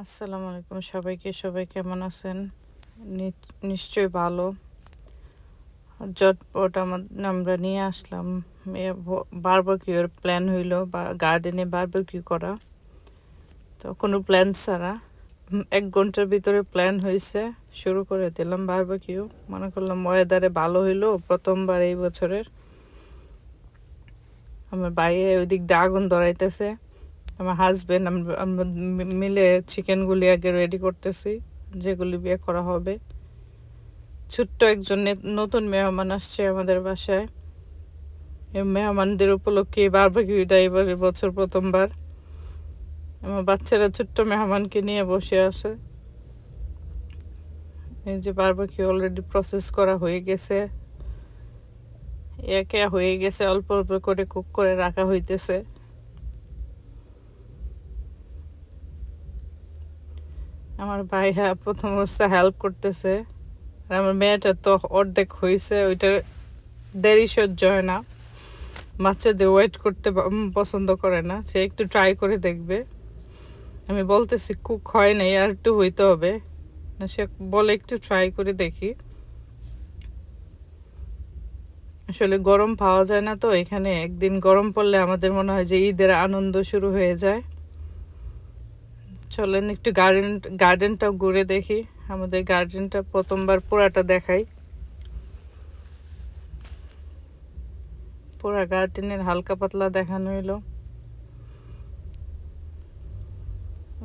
আসসালামু আলাইকুম সবাইকে। সবাই কেমন আছেন? নিশ্চয়ই ভালো। ঝটপট আমরা নিয়ে আসলাম বারবিকিউর প্ল্যান হইলো, বা গার্ডেনে বারবিকিউ করা। তো কোনো প্ল্যান ছাড়া 1 ঘন্টার ভিতরে প্ল্যান হয়েছে, শুরু করে দিলাম বারবিকিউ। মনে করলাম ওয়েদারে ভালো হইলো, প্রথমবার এই বছরের। আমার বাইরে ওই দিক দিয়ে আগুন ধরাইতেছে, আমার হাজবেন্ড আমরা মিলে চিকেনগুলি আগে রেডি করতেছি, যেগুলি বিয়ে করা হবে। ছোট্ট একজন নতুন মেহমান আসছে আমাদের বাসায়। এই মেহমানদের উপলক্ষে বারবিকিউটা এবার বছর প্রথমবার। আমার বাচ্চারা ছোট্ট মেহমানকে নিয়ে বসে আছে। এই যে বারবিকিউ অলরেডি প্রসেস করা হয়ে গেছে, একে হয়ে গেছে, অল্প অল্প করে কুক করে রাখা হইতেছে। আমার ভাইয়া প্রথম অবস্থা হেল্প করতেছে, আর আমার মেয়েটা তো অর্ধেক হয়েছে, ওইটা দেরি সহ্য হয় না। বাচ্চাদের ওয়েট করতে পছন্দ করে না, সে একটু ট্রাই করে দেখবে। আমি বলতেছি কুক হয় নাই, আর একটু হইতে হবে না, সে বলে একটু ট্রাই করে দেখি। আসলে গরম পাওয়া যায় না তো এখানে, একদিন গরম পড়লে আমাদের মনে হয় যে ঈদের আনন্দ শুরু হয়ে যায়। চলেন একটু গার্ডেনটাও ঘুরে দেখি। আমাদের গার্ডেনটা প্রথমবার পুরাটা দেখাই। পুরা গার্ডেনের হালকা পাতলা দেখানো হইলো।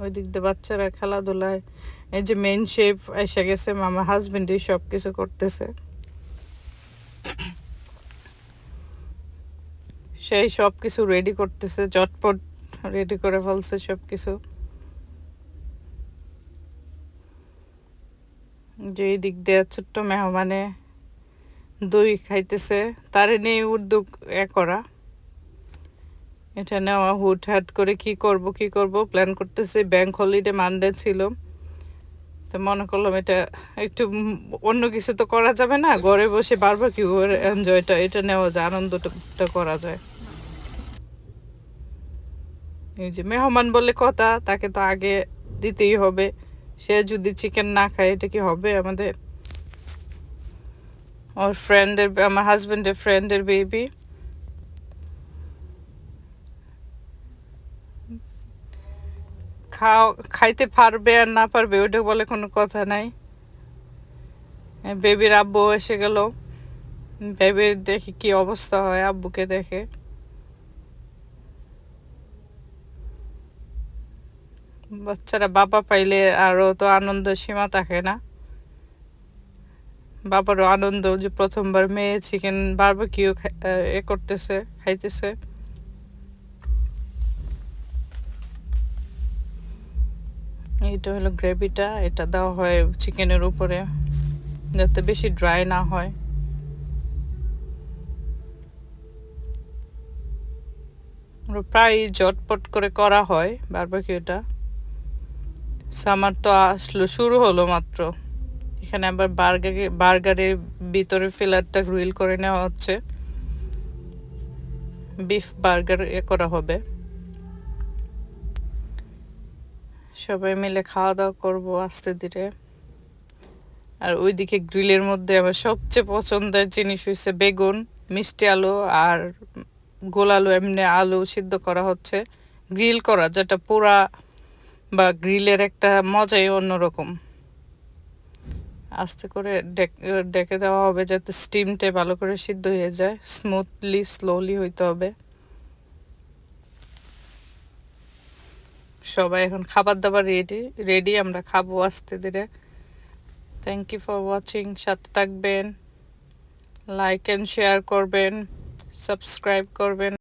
ওই দিক দিয়ে বাচ্চারা খেলাধুলায়, এই যে মেইন শেফ এসে গেছে, আমার হাজবেন্ডই সব কিছু করতেছে। সেই সব কিছু রেডি করতেছে, চটপট রেডি করে ফেলছে সব কিছু। যে এই দিক দিয়ে ছোট্ট মেহমানে দই খাইতেছে, তারে নিয়ে উদ্যোগ করা। এটা নেওয়া হুটহাট করে কি করব প্ল্যান করতেছে। ব্যাংক হলিডে মানডে ছিল, তো মনে করলাম এটা একটু অন্য কিছু তো করা যাবে না, ঘরে বসে বারবিকিউ এনজয়টা এটা নেওয়া যায়, আনন্দটা করা যায়। এই যে মেহমান বলে কথা, তাকে তো আগে দিতেই হবে। সে যদি চিকেন না খায় এটা কি হবে আমাদের? ওর ফ্রেন্ডের, আমার হাজবেন্ডের ফ্রেন্ডের বেবি। খাইতে পারবে আর না পারবে ওইটা বলে কোনো কথা নাই। বেবির আব্বু এসে গেল, বেবির দেখি কি অবস্থা হয় আব্বুকে দেখে। বাচ্চারা বাবা পাইলে আরও তো আনন্দ সীমা থাকে না। বাবারও আনন্দ যে প্রথমবার মেয়ে চিকেন বারবিকিউ করতেছে, খাইতেছে। এইটা হলো গ্রেভিটা, এটা দেওয়া হয় চিকেনের উপরে যাতে বেশি ড্রাই না হয়। প্রায় ঝটপট করে করা হয় বারবিকিউটা। সামার তো আসলো, শুরু হলো মাত্র। এখানে আবার বার্গারের ভিতরে ফিলারটা গ্রিল করে নেওয়া হচ্ছে, বিফ বার্গার করা হবে। সবাই মিলে খাওয়া দাওয়া করবো আস্তে ধীরে। আর ওইদিকে গ্রিলের মধ্যে আমার সবচেয়ে পছন্দের জিনিস হয়েছে বেগুন, মিষ্টি আলু আর গোল আলু, এমনি আলু সিদ্ধ করা হচ্ছে, গ্রিল করা, যেটা পোড়া বা গ্রিলের একটা মজাই অন্যরকম। আস্তে করে ডেকে দেওয়া হবে যাতে স্টিমটা ভালো করে সিদ্ধ হয়ে যায়, স্লোলি হইতে হবে। সবাই এখন খাবার দাবার রেডি, আমরা খাবো আস্তে ধীরে। Thank you for watching. সাথে থাকবেন, লাইক অ্যান্ড শেয়ার করবেন, সাবস্ক্রাইব করবেন।